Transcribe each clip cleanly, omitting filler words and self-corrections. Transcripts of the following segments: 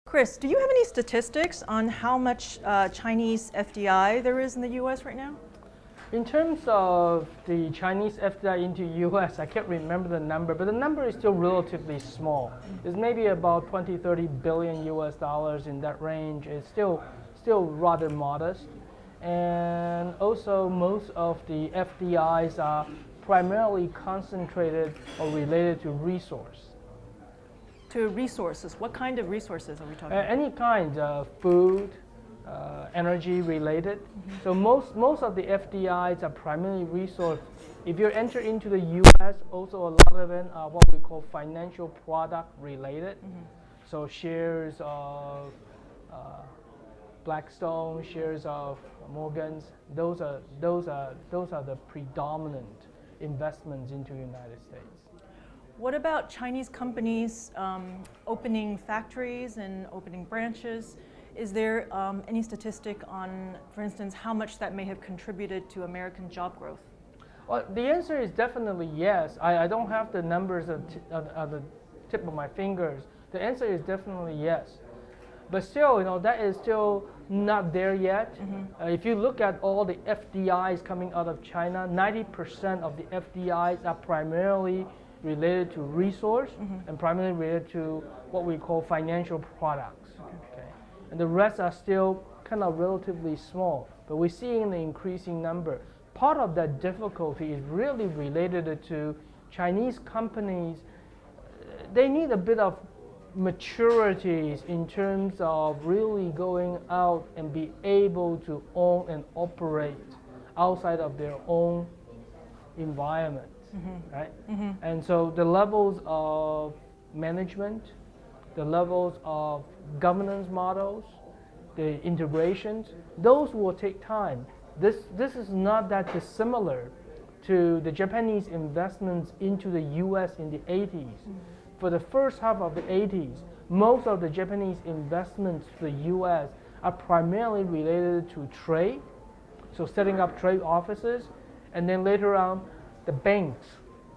Chris, do you have any statistics on how much Chinese FDI there is in the US right now? In terms of the Chinese FDI into US, I can't remember the number, but the number is still relatively small. It's maybe about 20, 30 billion US dollars in that range. It's still rather modest. And also most of the FDIs are primarily concentrated or related to resource. To resources. What kind of resources are we talking about? Any kind of food, energy related. So most of the FDIs are primarily resource. If you enter into the US, also a lot of them are what we call financial product related. So shares of Blackstone, shares of Morgan's, those are the predominant investments into the United States. What about Chinese companies opening factories and opening branches? Is there any statistic on, for instance, how much that may have contributed to American job growth? Well, the answer is definitely yes. I don't have the numbers at the tip of my fingers. The answer is definitely yes. But still, that is still not there yet. If you look at all the FDIs coming out of China, 90% of the FDIs are primarily related to resource and primarily related to what we call financial products. Okay. And the rest are still kind of relatively small, but we're seeing the increasing number. Part of that difficulty is really related to Chinese companies. They need a bit of maturities in terms of really going out and be able to own and operate outside of their own environment. Right? And so the levels of management, the levels of governance models, the integrations, those will take time. This is not that dissimilar to the Japanese investments into the US in the 80s. For the first half of the 80s, most of the Japanese investments to the US are primarily related to trade, so setting up trade offices, and then later on, the banks,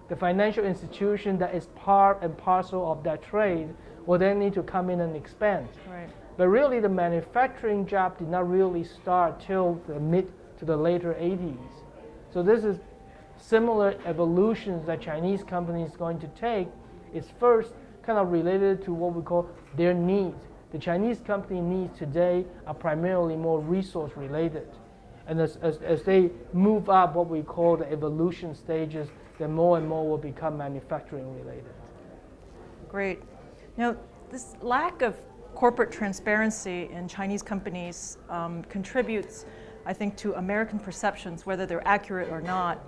the financial institution that is part and parcel of that trade will then need to come in and expand. Right. But really the manufacturing job did not really start till the mid to the later 80s. So this is similar evolutions that Chinese companies going to take. Is first kind of related to what we call their needs. The Chinese company needs today are primarily more resource related. And as they move up what we call the evolution stages, then more and more will become manufacturing related. Great. Now, this lack of corporate transparency in Chinese companies contributes, I think, to American perceptions, whether they're accurate or not,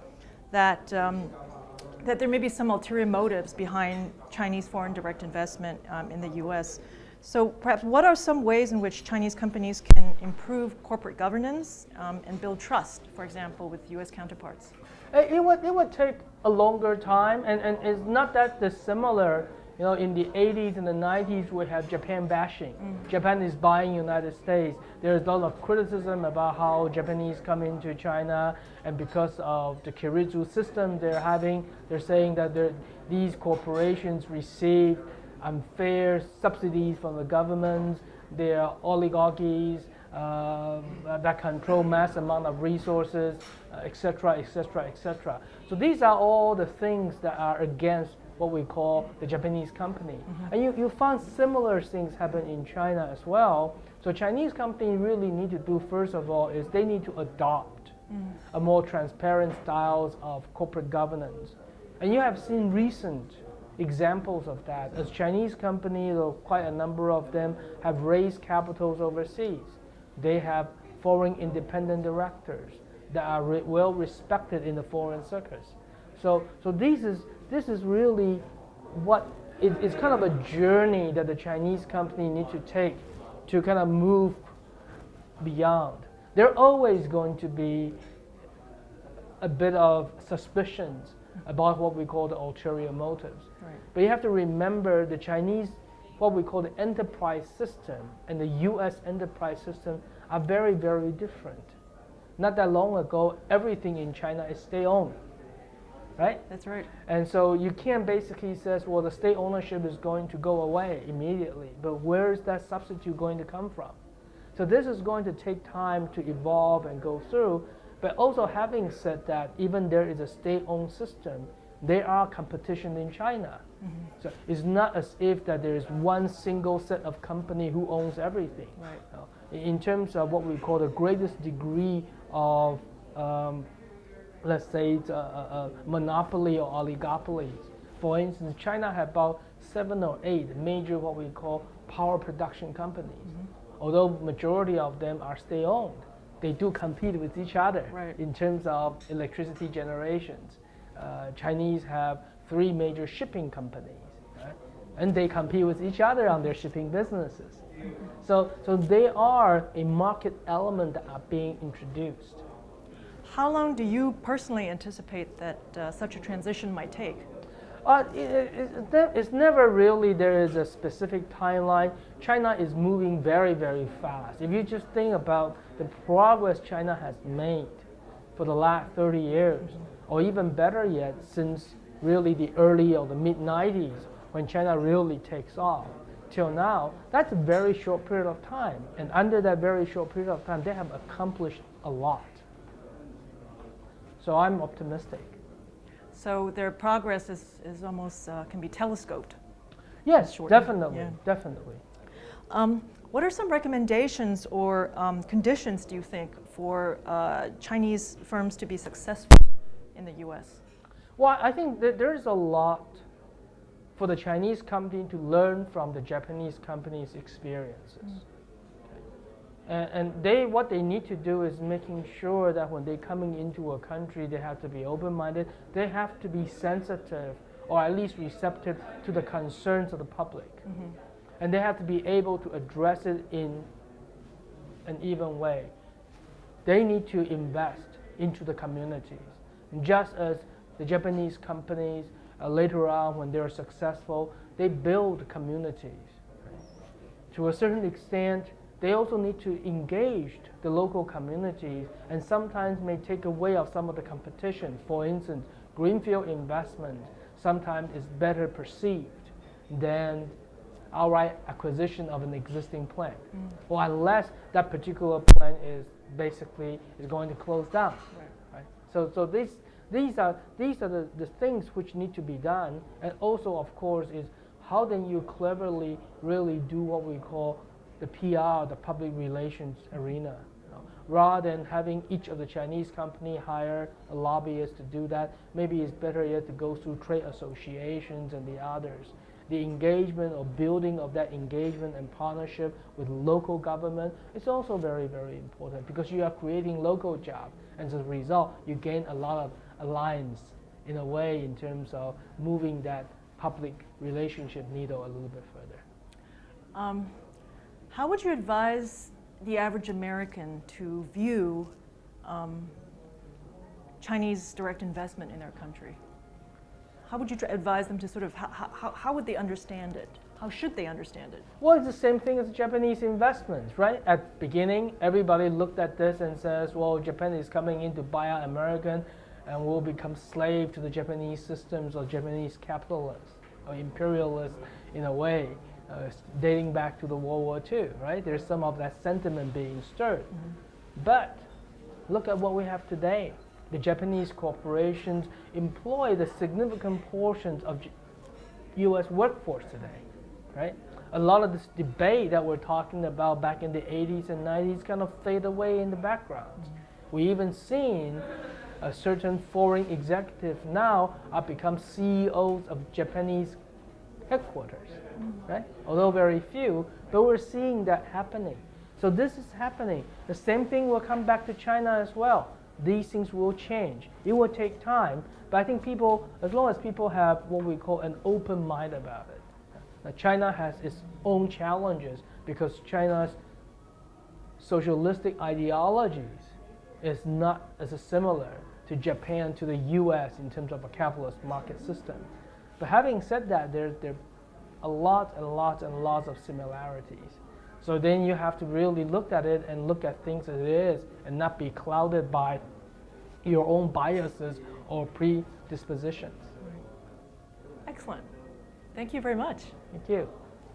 that there may be some ulterior motives behind Chinese foreign direct investment in the US. So perhaps what are some ways in which Chinese companies can improve corporate governance and build trust, for example, with US counterparts? It would take a longer time, and it's not that dissimilar. In the 80s and the 90s, we had Japan bashing. Japan is buying United States. There's a lot of criticism about how Japanese come into China, and because of the Kirizu system they're saying that these corporations receive unfair subsidies from the government. They are oligarchies that control mass amount of resources, etc., etc., etc. So these are all the things that are against what we call the Japanese company. And you find similar things happen in China as well. So Chinese companies really need to do, first of all, is they need to adopt a more transparent styles of corporate governance. And you have seen recent examples of that, as Chinese companies, or quite a number of them, have raised capitals overseas. They have foreign independent directors that are well respected in the foreign circus. So this is really what it's kind of a journey that the Chinese company need to take to kind of move beyond. There are always going to be a bit of suspicions about what we call the ulterior motives. Right. But you have to remember the Chinese, what we call the enterprise system and the US enterprise system are very, very different. Not that long ago, everything in China is state-owned. right? That's right. And so you can't basically say, well, the state ownership is going to go away immediately, but where is that substitute going to come from? So this is going to take time to evolve and go through, but also having said that, even there is a state-owned system, there are competition in China. So it's not as if that there is one single set of company who owns everything. Right. In terms of what we call the greatest degree of let's say monopoly or oligopolies. For instance, China had about 7 or 8 major what we call power production companies. Although majority of them are state-owned, they do compete with each other Right. in terms of electricity generations. Chinese have 3 major shipping companies, right? And they compete with each other on their shipping businesses. So they are a market element that are being introduced. How long do you personally anticipate that such a transition might take? It's never really there is a specific timeline. China is moving very, very fast. If you just think about the progress China has made for the last 30 years, or even better yet, since really the early or the mid-90s, when China really takes off, till now, that's a very short period of time. And under that very short period of time, they have accomplished a lot. So I'm optimistic. So their progress is almost can be telescoped. Yes, Shortly, definitely, yeah. definitely. What are some recommendations or conditions, do you think, for Chinese firms to be successful in the U.S.? Well, I think that there's a lot for the Chinese company to learn from the Japanese company's experiences. And what they need to do is making sure that when they're coming into a country, they have to be open-minded. They have to be sensitive, or at least receptive to the concerns of the public. And they have to be able to address it in an even way. They need to invest into the communities. And just as the Japanese companies, later on when they're successful, they build communities. To a certain extent, they also need to engage the local communities and sometimes may take away of some of the competition. For instance, greenfield investment sometimes is better perceived than outright acquisition of an existing plant, or unless that particular plant is basically going to close down. Right? So these are the things which need to be done, and also of course is how then you cleverly really do what we call the PR, the public relations arena. Rather than having each of the Chinese company hire a lobbyist to do that, maybe it's better yet to go through trade associations and the others. The engagement or building of that engagement and partnership with local government is also very, very important because you are creating local jobs, and as a result, you gain a lot of alliance in a way in terms of moving that public relationship needle a little bit further. How would you advise the average American to view Chinese direct investment in their country? How would you advise them to sort of, how would they understand it? How should they understand it? Well, it's the same thing as Japanese investments, right? At the beginning, everybody looked at this and says, well, Japan is coming in to buy out American and we'll become slave to the Japanese systems or Japanese capitalists or imperialists in a way. Dating back to the World War II, right? There's some of that sentiment being stirred. But look at what we have today. The Japanese corporations employ the significant portions of U.S. workforce today, right? A lot of this debate that we're talking about back in the 80s and 90s kind of fade away in the background. We even seen a certain foreign executive now are become CEOs of Japanese headquarters, right? Although very few, but we're seeing that happening. So this is happening. The same thing will come back to China as well. These things will change. It will take time, but I think people, as long as people have what we call an open mind about it. Now, China has its own challenges because China's socialistic ideologies is not as similar to Japan, to the US in terms of a capitalist market system. But having said that, there are lots of similarities. So then you have to really look at it and look at things as it is and not be clouded by your own biases or predispositions. Excellent. Thank you very much. Thank you.